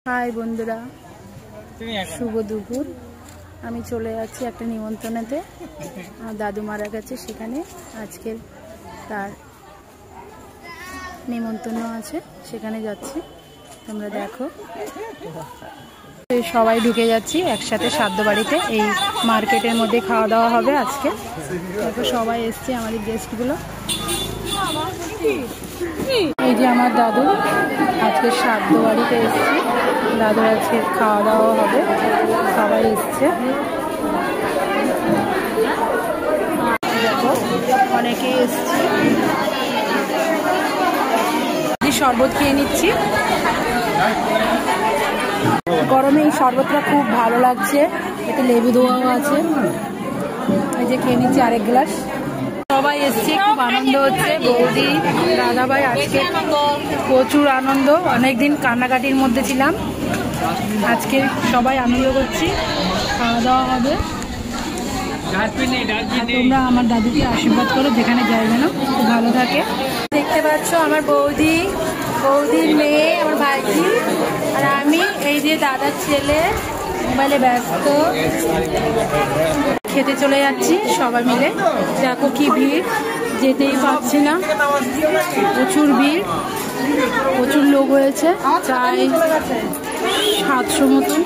High বন্ধুরা, শুভ দুপুর। আমি চলে যাচ্ছি একটা নিমন্ত্রণেতে। আমার দাদু মারা গেছে, সেখানে আজকের তার নিমন্ত্রণ আছে, সেখানে যাচ্ছি। তোমরা দেখো, সবাই ঢুকে যাচ্ছি একসাথে শ্রাদ্ধ বাড়িতে। এই মার্কেটের মধ্যে খাওয়া দাওয়া হবে আজকে। দেখো সবাই এসছে, আমাদের গেস্টগুলো। এই যে আমার দাদু, আজকে শ্রাদ্ধ বাড়িতে এসছি। দাদুর আজকে খাওয়া দাওয়া হবে, সবাই এসছে। দেখো অনেকেই এসছে। শরবত খেয়ে নিচ্ছি, গরমে এই শরবতটা খুব ভালো লাগছে। এতে লেবু দেওয়াও আছে। এই যে খেয়ে নিচ্ছি আরেক গ্লাস। সবাই এসছে, খুব আনন্দ হচ্ছে। বৌদি, দাদাভাই, আজকে প্রচুর আনন্দ। অনেকদিন কান্নাকাটির মধ্যে ছিলাম, আজকে সবাই আনন্দ করছি। খাওয়া দাওয়া হবে। তোমরা আমার দাদুকে আশীর্বাদ করো, যেখানে যাই যেন খুব ভালো থাকে। দেখতে পাচ্ছ আমার বৌদি, বৌদির মেয়ে, আমার ভাইজি আর আমি। এই যে দাদার ছেলে মোবাইলে ব্যস্ত। খেতে চলে যাচ্ছি সবাই মিলে। দেখো কি ভিড়, যেতেই পারছি না, প্রচুর ভিড়, প্রচুর লোক হয়েছে, প্রায় 700 মতন।